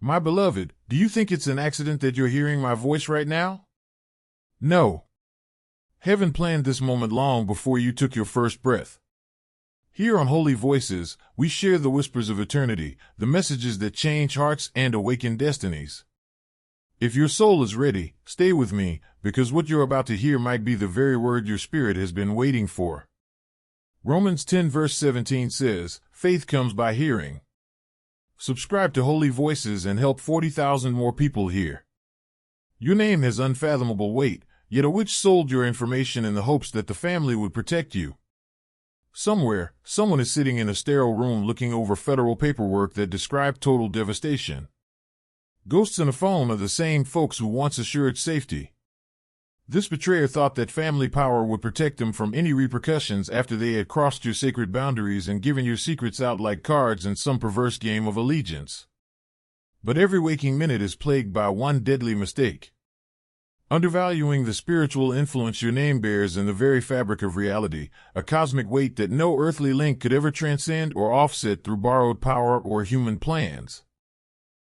My beloved, do you think it's an accident that you're hearing my voice right now? No. Heaven planned this moment long before you took your first breath. Here on Holy Voices, we share the whispers of eternity, the messages that change hearts and awaken destinies. If your soul is ready, stay with me, because what you're about to hear might be the very word your spirit has been waiting for. Romans 10 verse 17 says, "Faith comes by hearing." Subscribe to Holy Voices and help 40,000 more people hear. Your name has unfathomable weight, yet a witch sold your information in the hopes that the family would protect you. Somewhere, someone is sitting in a sterile room looking over federal paperwork that described total devastation. Ghosts on a phone are the same folks who once assured safety. This betrayer thought that family power would protect them from any repercussions after they had crossed your sacred boundaries and given your secrets out like cards in some perverse game of allegiance. But every waking minute is plagued by one deadly mistake: undervaluing the spiritual influence your name bears in the very fabric of reality, a cosmic weight that no earthly link could ever transcend or offset through borrowed power or human plans.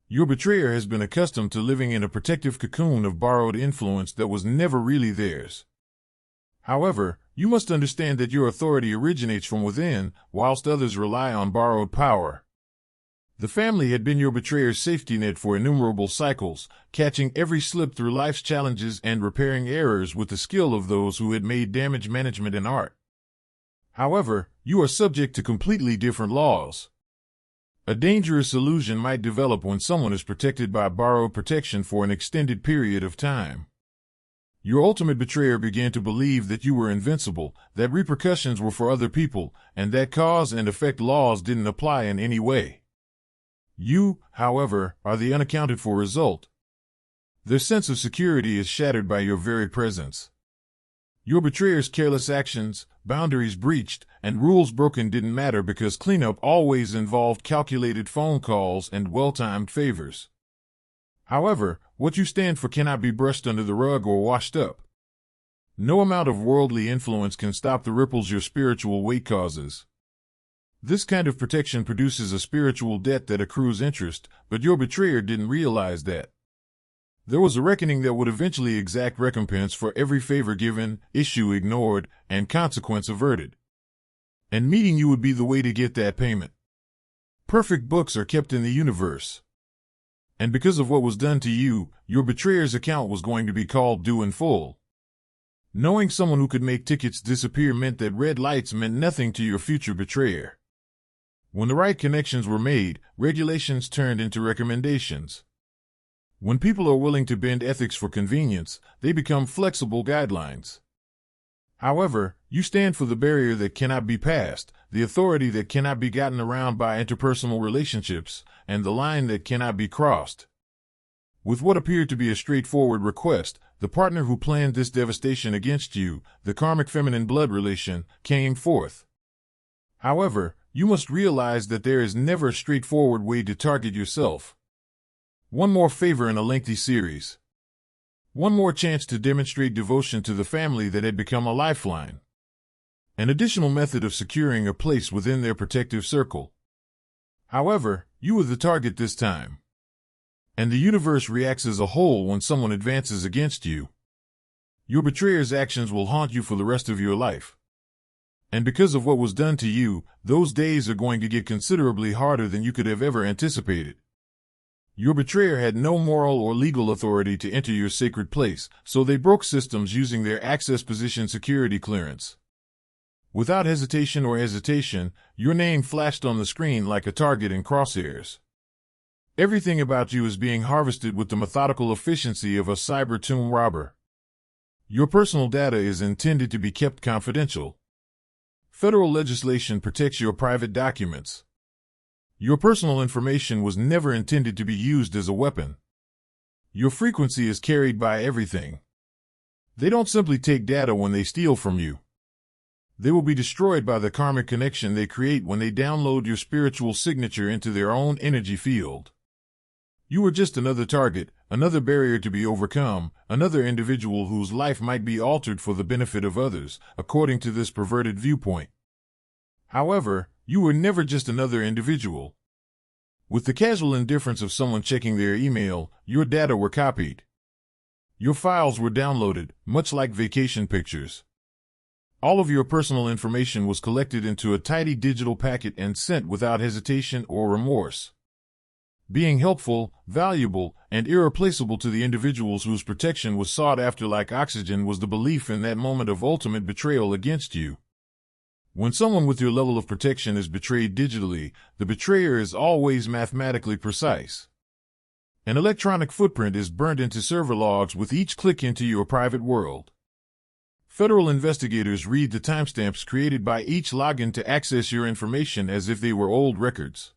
Your betrayer has been accustomed to living in a protective cocoon of borrowed influence that was never really theirs. However, you must understand that your authority originates from within, whilst others rely on borrowed power. The family had been your betrayer's safety net for innumerable cycles, catching every slip through life's challenges and repairing errors with the skill of those who had made damage management an art. However, you are subject to completely different laws. A dangerous illusion might develop when someone is protected by borrowed protection for an extended period of time. Your ultimate betrayer began to believe that you were invincible, that repercussions were for other people, and that cause and effect laws didn't apply in any way. You, however, are the unaccounted for result. Their sense of security is shattered by your very presence. Your betrayer's careless actions, boundaries breached, and rules broken didn't matter because cleanup always involved calculated phone calls and well-timed favors. However, what you stand for cannot be brushed under the rug or washed up. No amount of worldly influence can stop the ripples your spiritual weight causes. This kind of protection produces a spiritual debt that accrues interest, but your betrayer didn't realize that. There was a reckoning that would eventually exact recompense for every favor given, issue ignored, and consequence averted. And meeting you would be the way to get that payment. Perfect books are kept in the universe. And because of what was done to you, your betrayer's account was going to be called due in full. Knowing someone who could make tickets disappear meant that red lights meant nothing to your future betrayer. When the right connections were made, regulations turned into recommendations. When people are willing to bend ethics for convenience, they become flexible guidelines. However, you stand for the barrier that cannot be passed, the authority that cannot be gotten around by interpersonal relationships, and the line that cannot be crossed. With what appeared to be a straightforward request, the partner who planned this devastation against you, the karmic feminine blood relation, came forth. However, you must realize that there is never a straightforward way to target yourself. One more favor in a lengthy series. One more chance to demonstrate devotion to the family that had become a lifeline. An additional method of securing a place within their protective circle. However, you were the target this time. And the universe reacts as a whole when someone advances against you. Your betrayer's actions will haunt you for the rest of your life. And because of what was done to you, those days are going to get considerably harder than you could have ever anticipated. Your betrayer had no moral or legal authority to enter your sacred place, so they broke systems using their access position security clearance. Without hesitation, your name flashed on the screen like a target in crosshairs. Everything about you is being harvested with the methodical efficiency of a cyber tomb robber. Your personal data is intended to be kept confidential. Federal legislation protects your private documents. Your personal information was never intended to be used as a weapon. Your frequency is carried by everything. They don't simply take data when they steal from you. They will be destroyed by the karmic connection they create when they download your spiritual signature into their own energy field. You were just another target, another barrier to be overcome, another individual whose life might be altered for the benefit of others, according to this perverted viewpoint. However, you were never just another individual. With the casual indifference of someone checking their email, your data were copied. Your files were downloaded, much like vacation pictures. All of your personal information was collected into a tidy digital packet and sent without hesitation or remorse. Being helpful, valuable, and irreplaceable to the individuals whose protection was sought after like oxygen was the belief in that moment of ultimate betrayal against you. When someone with your level of protection is betrayed digitally, the betrayer is always mathematically precise. An electronic footprint is burned into server logs with each click into your private world. Federal investigators read the timestamps created by each login to access your information as if they were old records.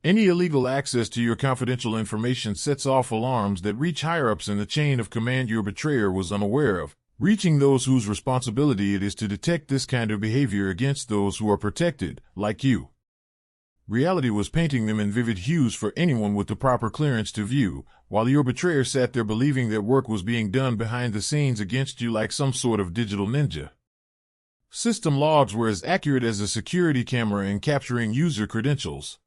Any illegal access to your confidential information sets off alarms that reach higher-ups in the chain of command your betrayer was unaware of, reaching those whose responsibility it is to detect this kind of behavior against those who are protected, like you. Reality was painting them in vivid hues for anyone with the proper clearance to view, while your betrayer sat there believing that work was being done behind the scenes against you like some sort of digital ninja. System logs were as accurate as a security camera in capturing user credentials.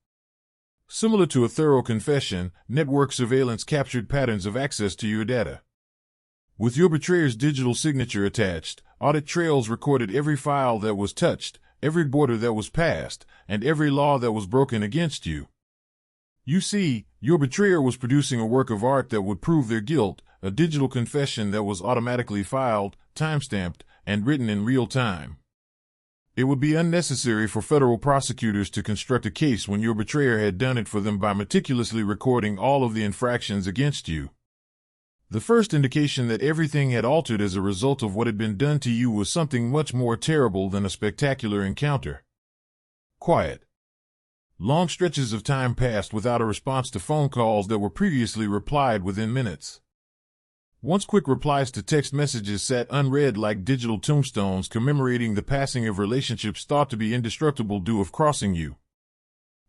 Similar to a thorough confession, network surveillance captured patterns of access to your data. With your betrayer's digital signature attached, audit trails recorded every file that was touched, every border that was passed, and every law that was broken against you. You see, your betrayer was producing a work of art that would prove their guilt, a digital confession that was automatically filed, timestamped, and written in real time. It would be unnecessary for federal prosecutors to construct a case when your betrayer had done it for them by meticulously recording all of the infractions against you. The first indication that everything had altered as a result of what had been done to you was something much more terrible than a spectacular encounter. Quiet. Long stretches of time passed without a response to phone calls that were previously replied within minutes. Once quick replies to text messages sat unread like digital tombstones commemorating the passing of relationships thought to be indestructible due of crossing you.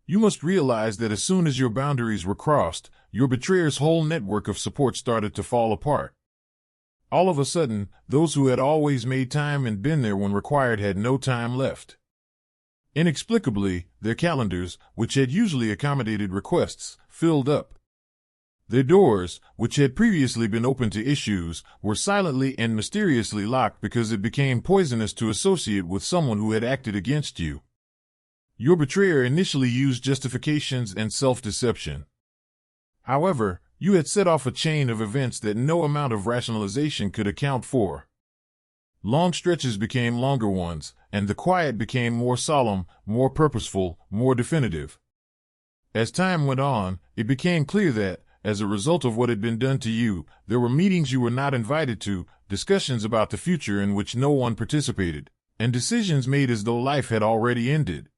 You must realize that as soon as your boundaries were crossed, your betrayer's whole network of support started to fall apart. All of a sudden, those who had always made time and been there when required had no time left. Inexplicably, their calendars, which had usually accommodated requests, filled up. Their doors, which had previously been open to issues, were silently and mysteriously locked because it became poisonous to associate with someone who had acted against you. Your betrayer initially used justifications and self-deception. However, you had set off a chain of events that no amount of rationalization could account for. Long stretches became longer ones, and the quiet became more solemn, more purposeful, more definitive. As time went on, it became clear that, as a result of what had been done to you, there were meetings you were not invited to, discussions about the future in which no one participated, and decisions made as though life had already ended.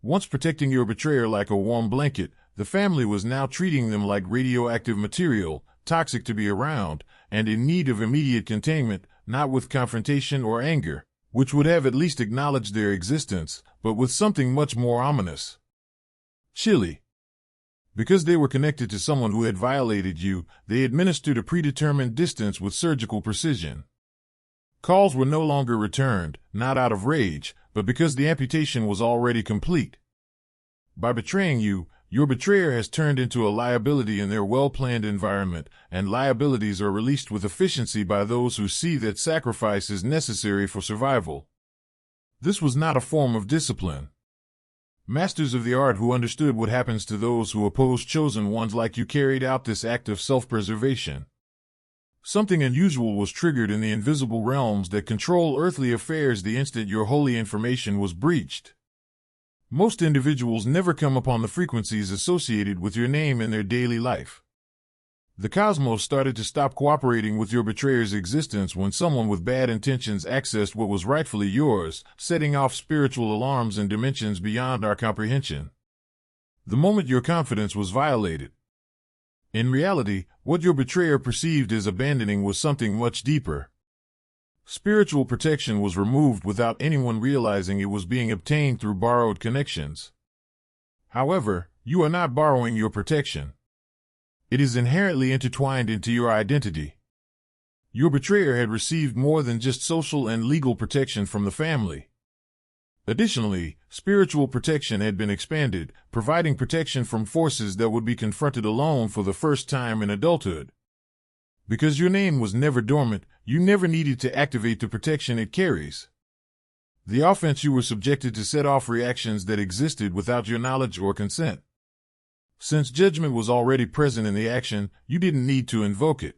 Once protecting your betrayer like a warm blanket, the family was now treating them like radioactive material, toxic to be around, and in need of immediate containment, not with confrontation or anger, which would have at least acknowledged their existence, but with something much more ominous. Chilly. Because they were connected to someone who had violated you, they administered a predetermined distance with surgical precision. Calls were no longer returned, not out of rage, but because the amputation was already complete. By betraying you, your betrayer has turned into a liability in their well-planned environment, and liabilities are released with efficiency by those who see that sacrifice is necessary for survival. This was not a form of discipline. Masters of the art who understood what happens to those who oppose chosen ones like you carried out this act of self-preservation. Something unusual was triggered in the invisible realms that control earthly affairs the instant your holy information was breached. Most individuals never come upon the frequencies associated with your name in their daily life. The cosmos started to stop cooperating with your betrayer's existence when someone with bad intentions accessed what was rightfully yours, setting off spiritual alarms in dimensions beyond our comprehension. The moment your confidence was violated. In reality, what your betrayer perceived as abandoning was something much deeper. Spiritual protection was removed without anyone realizing it was being obtained through borrowed connections. However, you are not borrowing your protection. It is inherently intertwined into your identity. Your betrayer had received more than just social and legal protection from the family. Additionally, spiritual protection had been expanded, providing protection from forces that would be confronted alone for the first time in adulthood. Because your name was never dormant, you never needed to activate the protection it carries. The offense you were subjected to set off reactions that existed without your knowledge or consent. Since judgment was already present in the action, you didn't need to invoke it.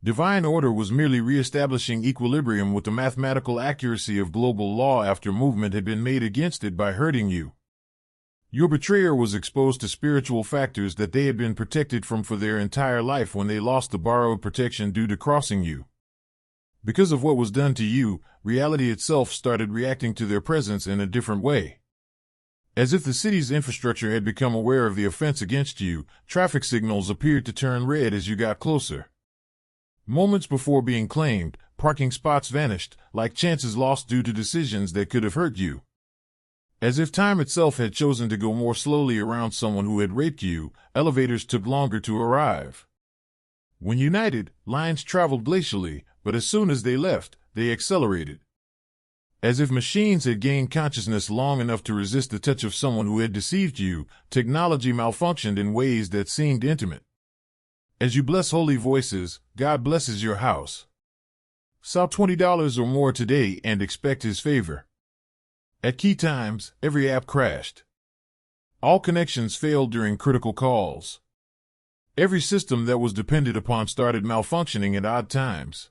Divine order was merely re-establishing equilibrium with the mathematical accuracy of global law after movement had been made against it by hurting you. Your betrayer was exposed to spiritual factors that they had been protected from for their entire life when they lost the borrowed protection due to crossing you. Because of what was done to you, reality itself started reacting to their presence in a different way. As if the city's infrastructure had become aware of the offense against you, traffic signals appeared to turn red as you got closer. Moments before being claimed, parking spots vanished, like chances lost due to decisions that could have hurt you. As if time itself had chosen to go more slowly around someone who had raped you, elevators took longer to arrive. When united, lines traveled glacially, but as soon as they left, they accelerated. As if machines had gained consciousness long enough to resist the touch of someone who had deceived you, technology malfunctioned in ways that seemed intimate. As you bless holy voices, God blesses your house. Sell $20 or more today and expect His favor. At key times, every app crashed. All connections failed during critical calls. Every system that was depended upon started malfunctioning at odd times.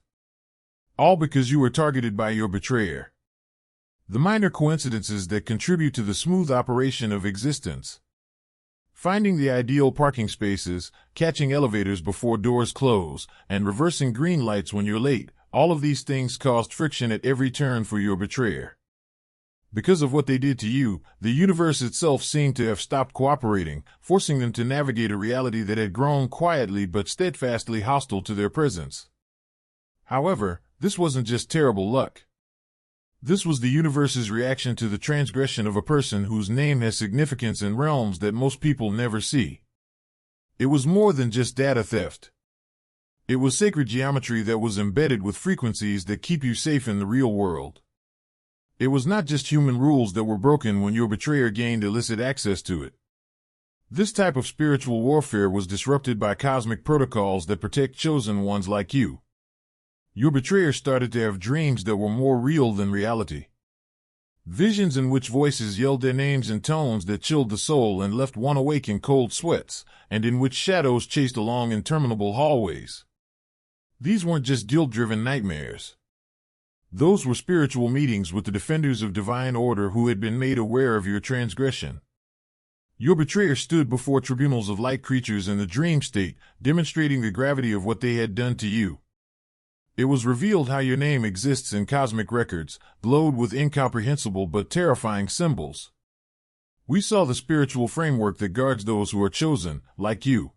All because you were targeted by your betrayer. The minor coincidences that contribute to the smooth operation of existence. Finding the ideal parking spaces, catching elevators before doors close, and reversing green lights when you're late, all of these things caused friction at every turn for your betrayer. Because of what they did to you, the universe itself seemed to have stopped cooperating, forcing them to navigate a reality that had grown quietly but steadfastly hostile to their presence. However, this wasn't just terrible luck. This was the universe's reaction to the transgression of a person whose name has significance in realms that most people never see. It was more than just data theft. It was sacred geometry that was embedded with frequencies that keep you safe in the real world. It was not just human rules that were broken when your betrayer gained illicit access to it. This type of spiritual warfare was disrupted by cosmic protocols that protect chosen ones like you. Your betrayer started to have dreams that were more real than reality. Visions in which voices yelled their names in tones that chilled the soul and left one awake in cold sweats, and in which shadows chased along interminable hallways. These weren't just guilt-driven nightmares. Those were spiritual meetings with the defenders of divine order who had been made aware of your transgression. Your betrayer stood before tribunals of light creatures in the dream state, demonstrating the gravity of what they had done to you. It was revealed how your name exists in cosmic records, glowed with incomprehensible but terrifying symbols. We saw the spiritual framework that guards those who are chosen, like you.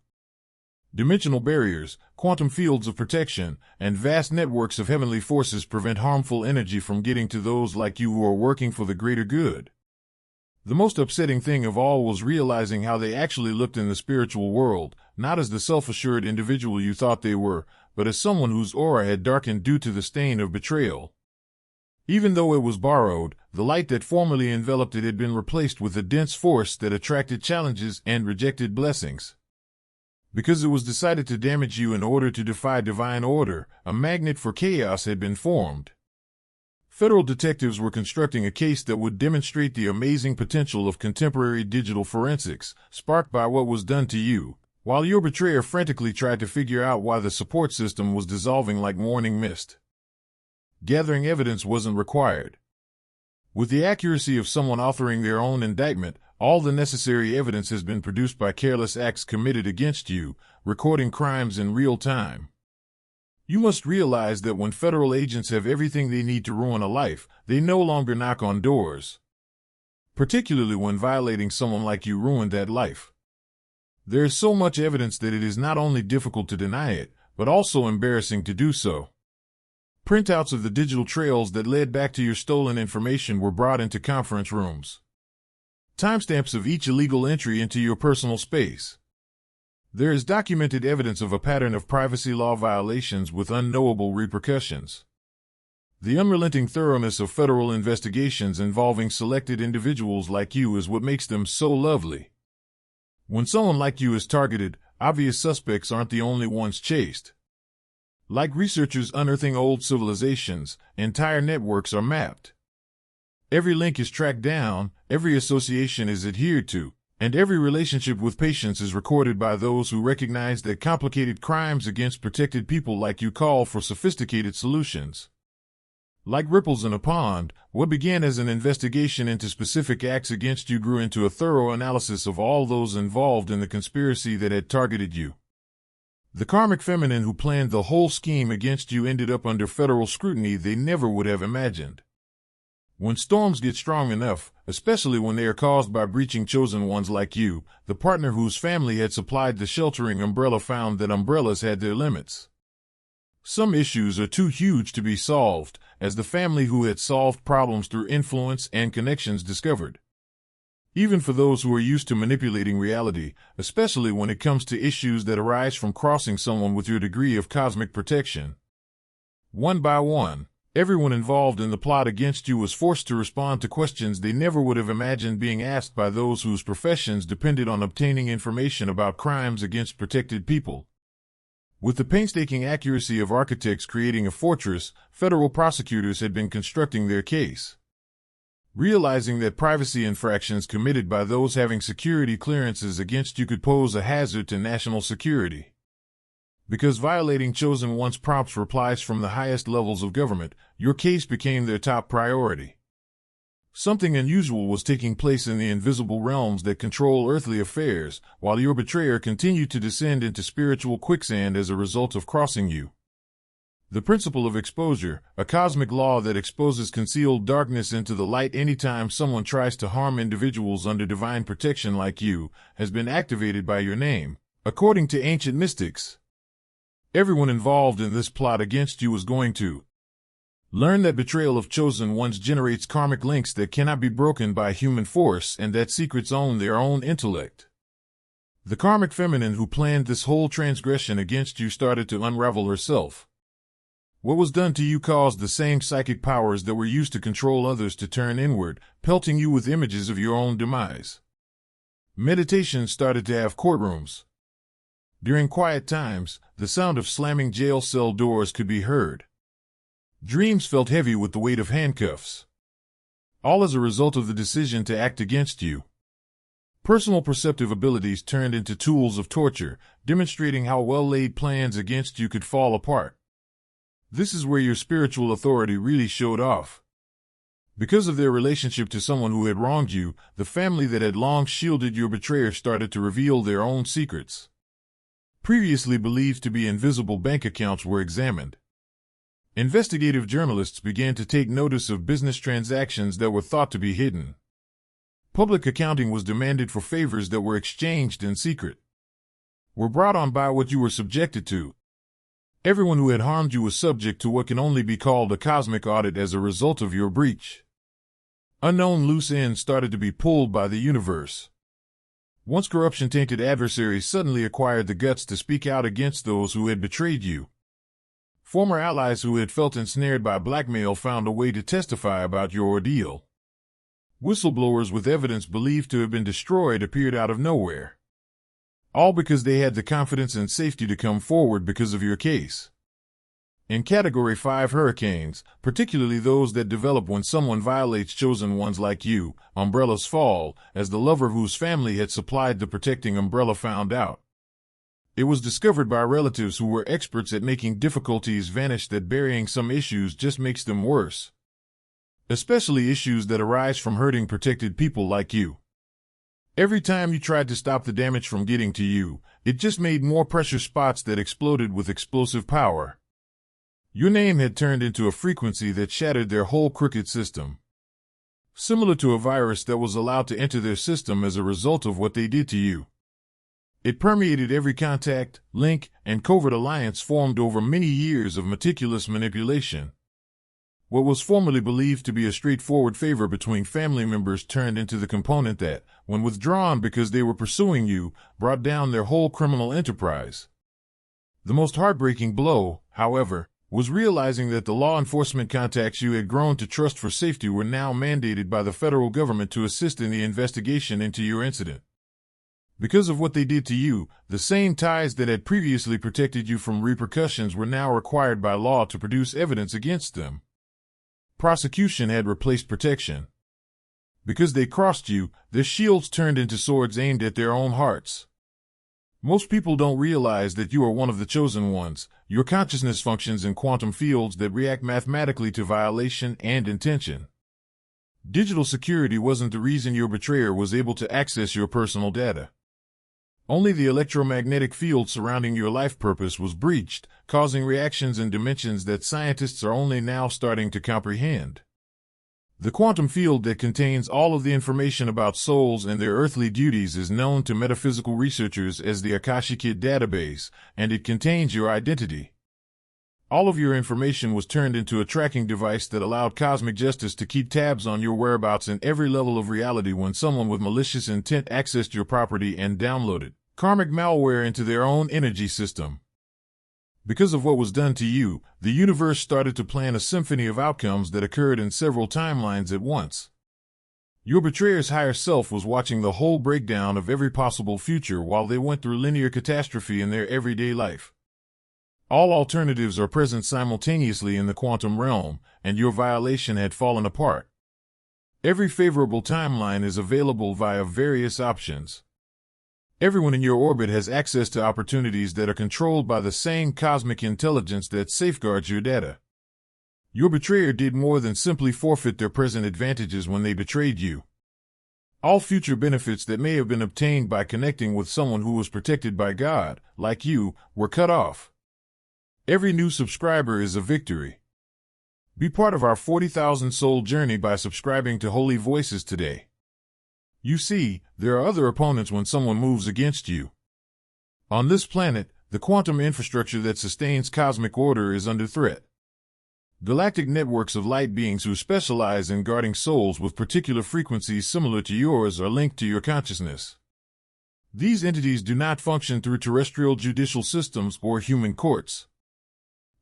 Dimensional barriers, quantum fields of protection, and vast networks of heavenly forces prevent harmful energy from getting to those like you who are working for the greater good. The most upsetting thing of all was realizing how they actually looked in the spiritual world, not as the self-assured individual you thought they were, but as someone whose aura had darkened due to the stain of betrayal. Even though it was borrowed, the light that formerly enveloped it had been replaced with a dense force that attracted challenges and rejected blessings. Because it was decided to damage you in order to defy divine order, a magnet for chaos had been formed. Federal detectives were constructing a case that would demonstrate the amazing potential of contemporary digital forensics, sparked by what was done to you, while your betrayer frantically tried to figure out why the support system was dissolving like morning mist. Gathering evidence wasn't required. With the accuracy of someone authoring their own indictment, all the necessary evidence has been produced by careless acts committed against you, recording crimes in real time. You must realize that when federal agents have everything they need to ruin a life, they no longer knock on doors. Particularly when violating someone like you ruined that life. There is so much evidence that it is not only difficult to deny it, but also embarrassing to do so. Printouts of the digital trails that led back to your stolen information were brought into conference rooms. Timestamps of each illegal entry into your personal space. There is documented evidence of a pattern of privacy law violations with unknowable repercussions. The unrelenting thoroughness of federal investigations involving selected individuals like you is what makes them so lovely. When someone like you is targeted, obvious suspects aren't the only ones chased. Like researchers unearthing old civilizations, entire networks are mapped. Every link is tracked down, every association is adhered to, and every relationship with patients is recorded by those who recognize that complicated crimes against protected people like you call for sophisticated solutions. Like ripples in a pond, what began as an investigation into specific acts against you grew into a thorough analysis of all those involved in the conspiracy that had targeted you. The karmic feminine who planned the whole scheme against you ended up under federal scrutiny they never would have imagined. When storms get strong enough, especially when they are caused by breaching chosen ones like you, the partner whose family had supplied the sheltering umbrella found that umbrellas had their limits. Some issues are too huge to be solved, as the family who had solved problems through influence and connections discovered. Even for those who are used to manipulating reality, especially when it comes to issues that arise from crossing someone with your degree of cosmic protection. One by one, everyone involved in the plot against you was forced to respond to questions they never would have imagined being asked by those whose professions depended on obtaining information about crimes against protected people. With the painstaking accuracy of architects creating a fortress, federal prosecutors had been constructing their case. Realizing that privacy infractions committed by those having security clearances against you could pose a hazard to national security. Because violating chosen one's prompts replies from the highest levels of government, your case became their top priority. Something unusual was taking place in the invisible realms that control earthly affairs, while your betrayer continued to descend into spiritual quicksand as a result of crossing you. The principle of exposure, a cosmic law that exposes concealed darkness into the light anytime someone tries to harm individuals under divine protection like you, has been activated by your name, according to ancient mystics. Everyone involved in this plot against you is going to learn that betrayal of chosen ones generates karmic links that cannot be broken by human force and that secrets own their own intellect. The karmic feminine who planned this whole transgression against you started to unravel herself. What was done to you caused the same psychic powers that were used to control others to turn inward, pelting you with images of your own demise. Meditations started to have courtrooms. During quiet times, the sound of slamming jail cell doors could be heard. Dreams felt heavy with the weight of handcuffs. All as a result of the decision to act against you. Personal perceptive abilities turned into tools of torture, demonstrating how well-laid plans against you could fall apart. This is where your spiritual authority really showed off. Because of their relationship to someone who had wronged you, the family that had long shielded your betrayer started to reveal their own secrets. Previously believed to be invisible bank accounts were examined. Investigative journalists began to take notice of business transactions that were thought to be hidden. Public accounting was demanded for favors that were exchanged in secret. Were brought on by what you were subjected to. Everyone who had harmed you was subject to what can only be called a cosmic audit as a result of your breach. Unknown loose ends started to be pulled by the universe. Once corruption-tainted adversaries suddenly acquired the guts to speak out against those who had betrayed you. Former allies who had felt ensnared by blackmail found a way to testify about your ordeal. Whistleblowers with evidence believed to have been destroyed appeared out of nowhere. All because they had the confidence and safety to come forward because of your case. In Category 5 hurricanes, particularly those that develop when someone violates chosen ones like you, umbrellas fall, as the lover whose family had supplied the protecting umbrella found out. It was discovered by relatives who were experts at making difficulties vanish that burying some issues just makes them worse. Especially issues that arise from hurting protected people like you. Every time you tried to stop the damage from getting to you, it just made more pressure spots that exploded with explosive power. Your name had turned into a frequency that shattered their whole crooked system. Similar to a virus that was allowed to enter their system as a result of what they did to you. It permeated every contact, link, and covert alliance formed over many years of meticulous manipulation. What was formerly believed to be a straightforward favor between family members turned into the component that, when withdrawn because they were pursuing you, brought down their whole criminal enterprise. The most heartbreaking blow, however, was realizing that the law enforcement contacts you had grown to trust for safety were now mandated by the federal government to assist in the investigation into your incident. Because of what they did to you, the same ties that had previously protected you from repercussions were now required by law to produce evidence against them. Prosecution had replaced protection. Because they crossed you, their shields turned into swords aimed at their own hearts. Most people don't realize that you are one of the chosen ones. Your consciousness functions in quantum fields that react mathematically to violation and intention. Digital security wasn't the reason your betrayer was able to access your personal data. Only the electromagnetic field surrounding your life purpose was breached, causing reactions in dimensions that scientists are only now starting to comprehend. The quantum field that contains all of the information about souls and their earthly duties is known to metaphysical researchers as the Akashic database, and it contains your identity. All of your information was turned into a tracking device that allowed cosmic justice to keep tabs on your whereabouts in every level of reality when someone with malicious intent accessed your property and downloaded karmic malware into their own energy system. Because of what was done to you, the universe started to plan a symphony of outcomes that occurred in several timelines at once. Your betrayer's higher self was watching the whole breakdown of every possible future while they went through linear catastrophe in their everyday life. All alternatives are present simultaneously in the quantum realm, and your violation had fallen apart. Every favorable timeline is available via various options. Everyone in your orbit has access to opportunities that are controlled by the same cosmic intelligence that safeguards your data. Your betrayer did more than simply forfeit their present advantages when they betrayed you. All future benefits that may have been obtained by connecting with someone who was protected by God, like you, were cut off. Every new subscriber is a victory. Be part of our 40,000 soul journey by subscribing to Holy Voices today. You see, there are other opponents when someone moves against you. On this planet, the quantum infrastructure that sustains cosmic order is under threat. Galactic networks of light beings who specialize in guarding souls with particular frequencies similar to yours are linked to your consciousness. These entities do not function through terrestrial judicial systems or human courts.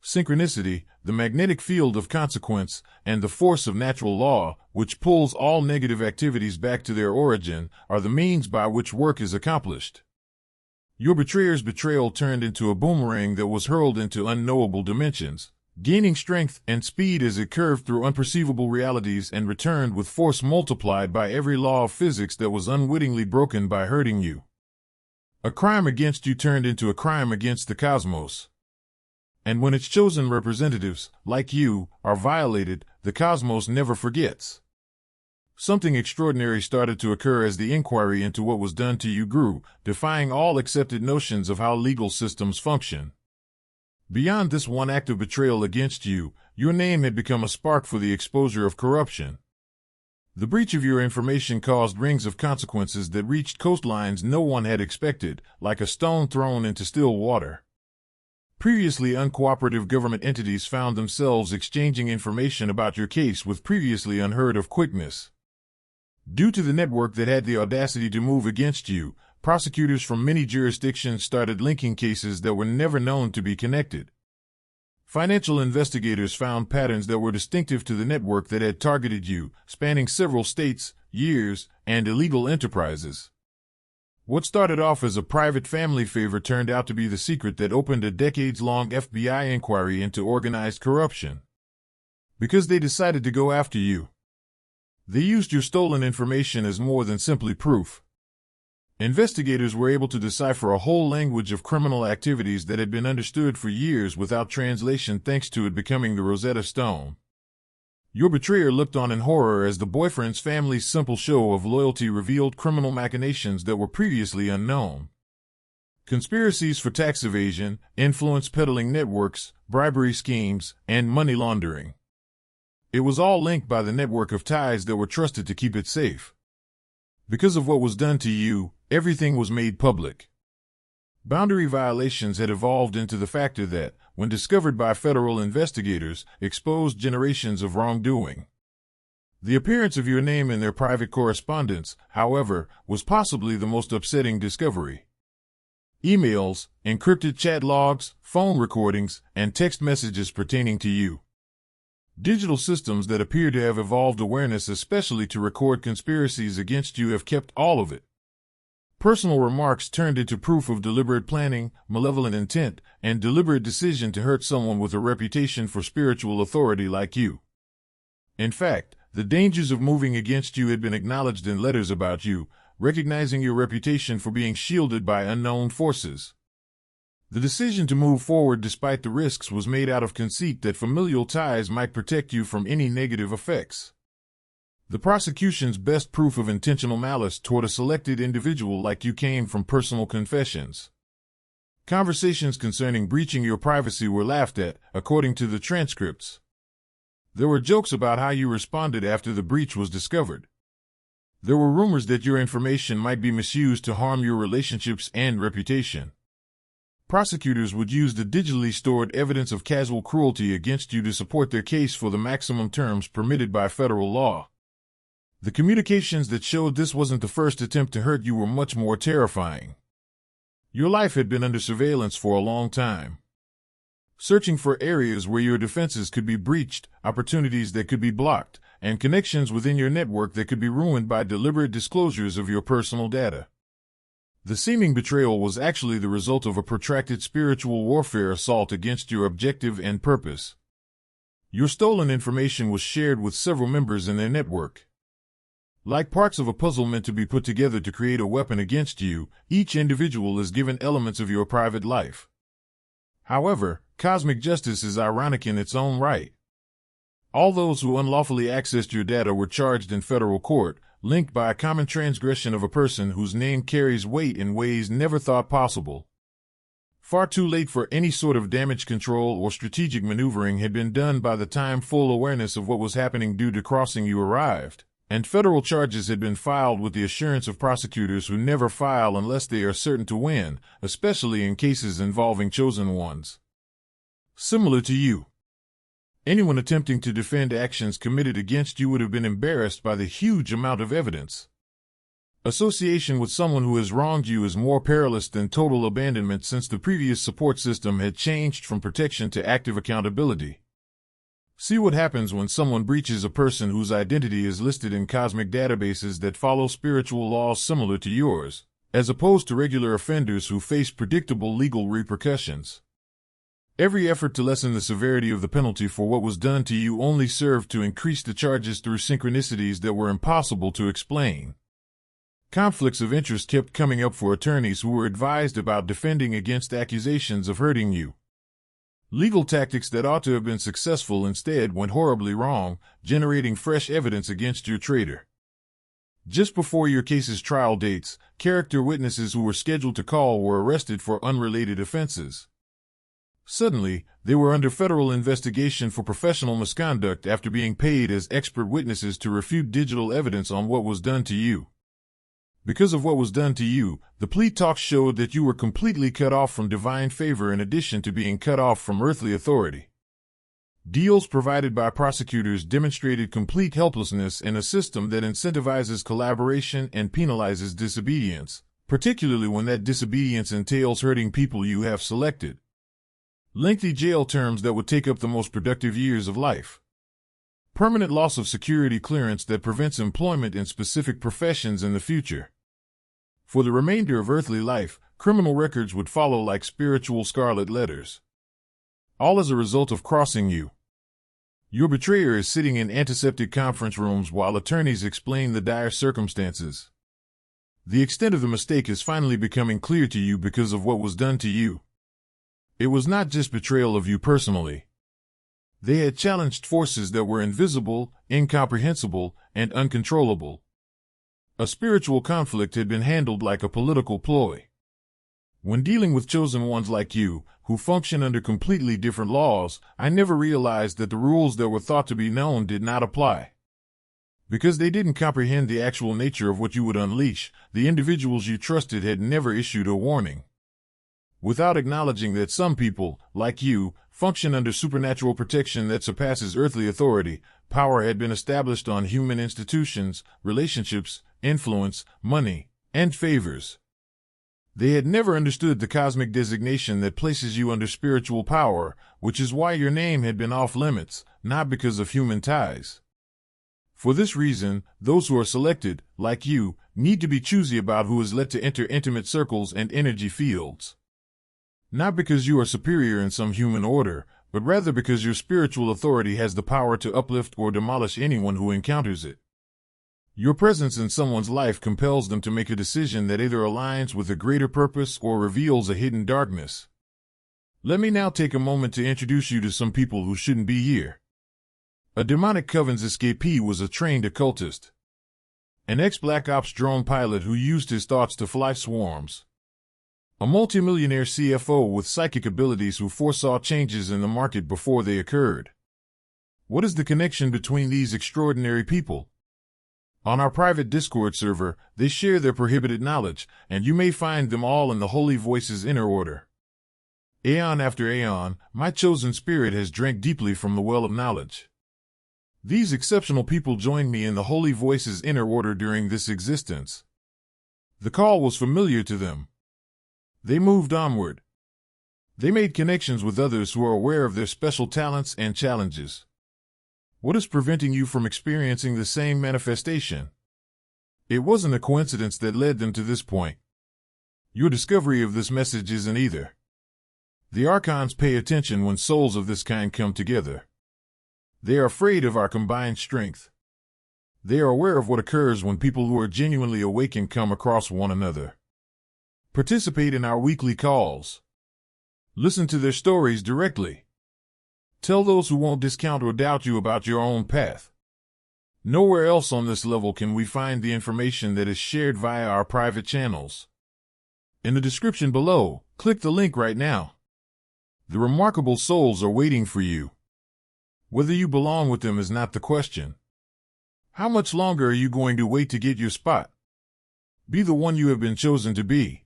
Synchronicity, the magnetic field of consequence, and the force of natural law, which pulls all negative activities back to their origin, are the means by which work is accomplished. Your betrayer's betrayal turned into a boomerang that was hurled into unknowable dimensions, gaining strength and speed as it curved through unperceivable realities and returned with force multiplied by every law of physics that was unwittingly broken by hurting you. A crime against you turned into a crime against the cosmos. And when its chosen representatives, like you, are violated, the cosmos never forgets. Something extraordinary started to occur as the inquiry into what was done to you grew, defying all accepted notions of how legal systems function. Beyond this one act of betrayal against you, your name had become a spark for the exposure of corruption. The breach of your information caused rings of consequences that reached coastlines no one had expected, like a stone thrown into still water. Previously uncooperative government entities found themselves exchanging information about your case with previously unheard of quickness. Due to the network that had the audacity to move against you, prosecutors from many jurisdictions started linking cases that were never known to be connected. Financial investigators found patterns that were distinctive to the network that had targeted you, spanning several states, years, and illegal enterprises. What started off as a private family favor turned out to be the secret that opened a decades-long FBI inquiry into organized corruption. Because they decided to go after you. They used your stolen information as more than simply proof. Investigators were able to decipher a whole language of criminal activities that had been understood for years without translation thanks to it becoming the Rosetta Stone. Your betrayer looked on in horror as the boyfriend's family's simple show of loyalty revealed criminal machinations that were previously unknown. Conspiracies for tax evasion, influence peddling networks, bribery schemes, and money laundering. It was all linked by the network of ties that were trusted to keep it safe. Because of what was done to you, everything was made public. Boundary violations had evolved into the factor that, when discovered by federal investigators, exposed generations of wrongdoing. The appearance of your name in their private correspondence, however, was possibly the most upsetting discovery. emails, encrypted chat logs, phone recordings, and text messages pertaining to you. Digital systems that appear to have evolved awareness especially to record conspiracies against you have kept all of it. Personal remarks turned into proof of deliberate planning, malevolent intent, and deliberate decision to hurt someone with a reputation for spiritual authority like you. In fact, the dangers of moving against you had been acknowledged in letters about you, recognizing your reputation for being shielded by unknown forces. The decision to move forward despite the risks was made out of conceit that familial ties might protect you from any negative effects. The prosecution's best proof of intentional malice toward a selected individual like you came from personal confessions. Conversations concerning breaching your privacy were laughed at, according to the transcripts. There were jokes about how you responded after the breach was discovered. There were rumors that your information might be misused to harm your relationships and reputation. Prosecutors would use the digitally stored evidence of casual cruelty against you to support their case for the maximum terms permitted by federal law. The communications that showed this wasn't the first attempt to hurt you were much more terrifying. Your life had been under surveillance for a long time. Searching for areas where your defenses could be breached, opportunities that could be blocked, and connections within your network that could be ruined by deliberate disclosures of your personal data. The seeming betrayal was actually the result of a protracted spiritual warfare assault against your objective and purpose. Your stolen information was shared with several members in their network. Like parts of a puzzle meant to be put together to create a weapon against you, each individual is given elements of your private life. However, cosmic justice is ironic in its own right. All those who unlawfully accessed your data were charged in federal court, linked by a common transgression of a person whose name carries weight in ways never thought possible. Far too late for any sort of damage control or strategic maneuvering had been done by the time full awareness of what was happening due to crossing you arrived, and federal charges had been filed with the assurance of prosecutors who never file unless they are certain to win, especially in cases involving chosen ones. Similar to you. Anyone attempting to defend actions committed against you would have been embarrassed by the huge amount of evidence. Association with someone who has wronged you is more perilous than total abandonment since the previous support system had changed from protection to active accountability. See what happens when someone breaches a person whose identity is listed in cosmic databases that follow spiritual laws similar to yours, as opposed to regular offenders who face predictable legal repercussions. Every effort to lessen the severity of the penalty for what was done to you only served to increase the charges through synchronicities that were impossible to explain. Conflicts of interest kept coming up for attorneys who were advised about defending against accusations of hurting you. Legal tactics that ought to have been successful instead went horribly wrong, generating fresh evidence against your traitor. Just before your case's trial dates, character witnesses who were scheduled to call were arrested for unrelated offenses. Suddenly, they were under federal investigation for professional misconduct after being paid as expert witnesses to refute digital evidence on what was done to you. Because of what was done to you, the plea talks showed that you were completely cut off from divine favor in addition to being cut off from earthly authority. Deals provided by prosecutors demonstrated complete helplessness in a system that incentivizes collaboration and penalizes disobedience, particularly when that disobedience entails hurting people you have selected. Lengthy jail terms that would take up the most productive years of life. Permanent loss of security clearance that prevents employment in specific professions in the future. For the remainder of earthly life, criminal records would follow like spiritual scarlet letters. All as a result of crossing you. Your betrayer is sitting in antiseptic conference rooms while attorneys explain the dire circumstances. The extent of the mistake is finally becoming clear to you because of what was done to you. It was not just betrayal of you personally. They had challenged forces that were invisible, incomprehensible, and uncontrollable. A spiritual conflict had been handled like a political ploy. When dealing with chosen ones like you, who function under completely different laws, I never realized that the rules that were thought to be known did not apply. Because they didn't comprehend the actual nature of what you would unleash, the individuals you trusted had never issued a warning. Without acknowledging that some people, like you, function under supernatural protection that surpasses earthly authority, power had been established on human institutions, relationships, influence, money, and favors. They had never understood the cosmic designation that places you under spiritual power, which is why your name had been off limits, not because of human ties. For this reason, those who are selected, like you, need to be choosy about who is let to enter intimate circles and energy fields. Not because you are superior in some human order, but rather because your spiritual authority has the power to uplift or demolish anyone who encounters it. Your presence in someone's life compels them to make a decision that either aligns with a greater purpose or reveals a hidden darkness. Let me now take a moment to introduce you to some people who shouldn't be here. A demonic coven's escapee was a trained occultist. An ex-Black Ops drone pilot who used his thoughts to fly swarms. A multimillionaire CFO with psychic abilities who foresaw changes in the market before they occurred. What is the connection between these extraordinary people? On our private Discord server, they share their prohibited knowledge, and you may find them all in the Holy Voices inner order. Aeon after aeon, my chosen spirit has drank deeply from the well of knowledge. These exceptional people joined me in the Holy Voices inner order during this existence. The call was familiar to them. They moved onward. They made connections with others who are aware of their special talents and challenges. What is preventing you from experiencing the same manifestation? It wasn't a coincidence that led them to this point. Your discovery of this message isn't either. The archons pay attention when souls of this kind come together. They are afraid of our combined strength. They are aware of what occurs when people who are genuinely awakened come across one another. Participate in our weekly calls. Listen to their stories directly. Tell those who won't discount or doubt you about your own path. Nowhere else on this level can we find the information that is shared via our private channels. In the description below, click the link right now. The remarkable souls are waiting for you. Whether you belong with them is not the question. How much longer are you going to wait to get your spot? Be the one you have been chosen to be.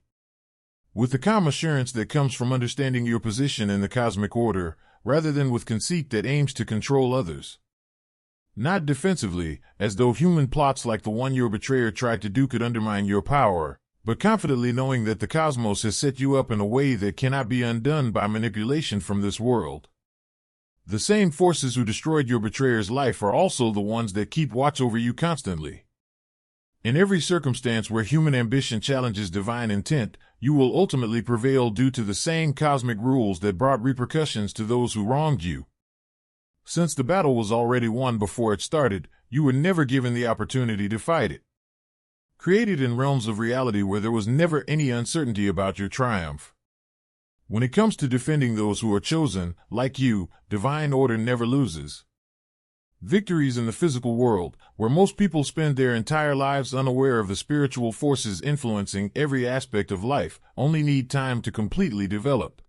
With the calm assurance that comes from understanding your position in the cosmic order, rather than with conceit that aims to control others. Not defensively, as though human plots like the one your betrayer tried to do could undermine your power, but confidently knowing that the cosmos has set you up in a way that cannot be undone by manipulation from this world. The same forces who destroyed your betrayer's life are also the ones that keep watch over you constantly. In every circumstance where human ambition challenges divine intent, you will ultimately prevail due to the same cosmic rules that brought repercussions to those who wronged you. Since the battle was already won before it started, you were never given the opportunity to fight it. Created in realms of reality where there was never any uncertainty about your triumph. When it comes to defending those who are chosen, like you, divine order never loses. Victories in the physical world, where most people spend their entire lives unaware of the spiritual forces influencing every aspect of life, only need time to completely develop.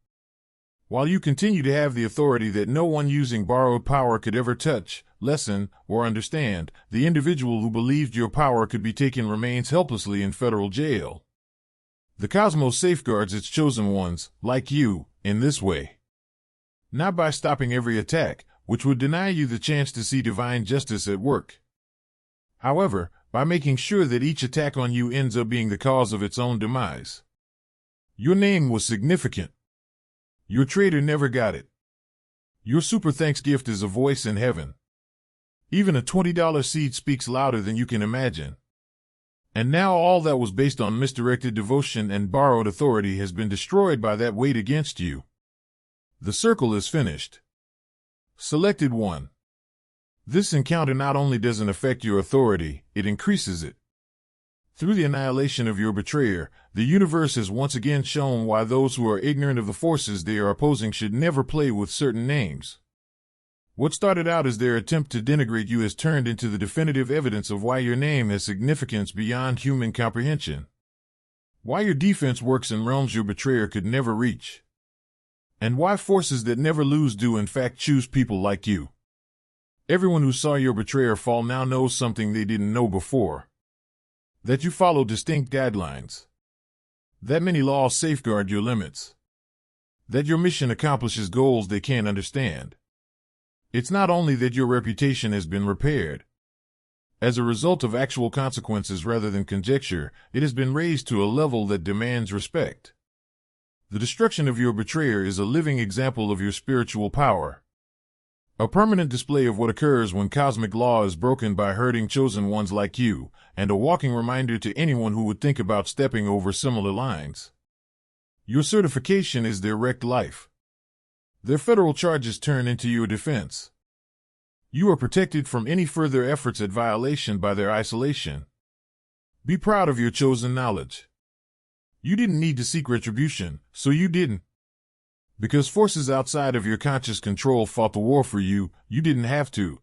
While you continue to have the authority that no one using borrowed power could ever touch, lessen, or understand, the individual who believed your power could be taken remains helplessly in federal jail. The cosmos safeguards its chosen ones, like you, in this way. Not by stopping every attack, which would deny you the chance to see divine justice at work. However, by making sure that each attack on you ends up being the cause of its own demise. Your name was significant. Your traitor never got it. Your super thanks gift is a voice in heaven. Even a $20 seed speaks louder than you can imagine. And now all that was based on misdirected devotion and borrowed authority has been destroyed by that weight against you. The circle is finished. Selected one. This encounter not only doesn't affect your authority, it increases it. Through the annihilation of your betrayer, the universe has once again shown why those who are ignorant of the forces they are opposing should never play with certain names. What started out as their attempt to denigrate you has turned into the definitive evidence of why your name has significance beyond human comprehension. Why your defense works in realms your betrayer could never reach. And why forces that never lose do in fact choose people like you. Everyone who saw your betrayer fall now knows something they didn't know before. That you follow distinct guidelines. That many laws safeguard your limits. That your mission accomplishes goals they can't understand. It's not only that your reputation has been repaired. As a result of actual consequences rather than conjecture, it has been raised to a level that demands respect. The destruction of your betrayer is a living example of your spiritual power. A permanent display of what occurs when cosmic law is broken by hurting chosen ones like you, and a walking reminder to anyone who would think about stepping over similar lines. Your certification is their wrecked life. Their federal charges turn into your defense. You are protected from any further efforts at violation by their isolation. Be proud of your chosen knowledge. You didn't need to seek retribution, so you didn't. Because forces outside of your conscious control fought the war for you, you didn't have to.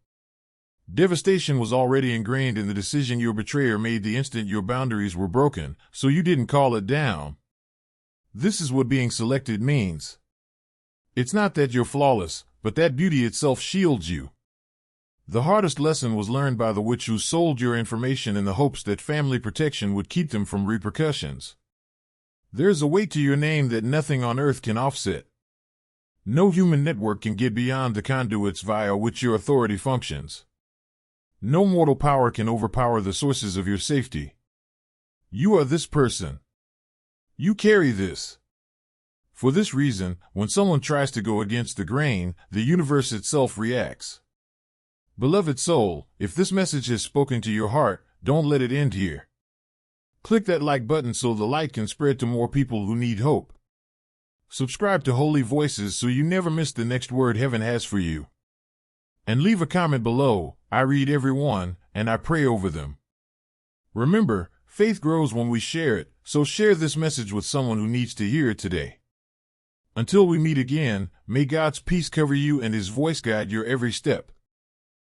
Devastation was already ingrained in the decision your betrayer made the instant your boundaries were broken, so you didn't call it down. This is what being selected means. It's not that you're flawless, but that beauty itself shields you. The hardest lesson was learned by the witch who sold your information in the hopes that family protection would keep them from repercussions. There's a weight to your name that nothing on earth can offset. No human network can get beyond the conduits via which your authority functions. No mortal power can overpower the sources of your safety. You are this person. You carry this. For this reason, when someone tries to go against the grain, the universe itself reacts. Beloved soul, if this message has spoken to your heart, don't let it end here. Click that like button so the light can spread to more people who need hope. Subscribe to Holy Voices so you never miss the next word heaven has for you. And leave a comment below. I read every one, and I pray over them. Remember, faith grows when we share it, so share this message with someone who needs to hear it today. Until we meet again, may God's peace cover you and His voice guide your every step.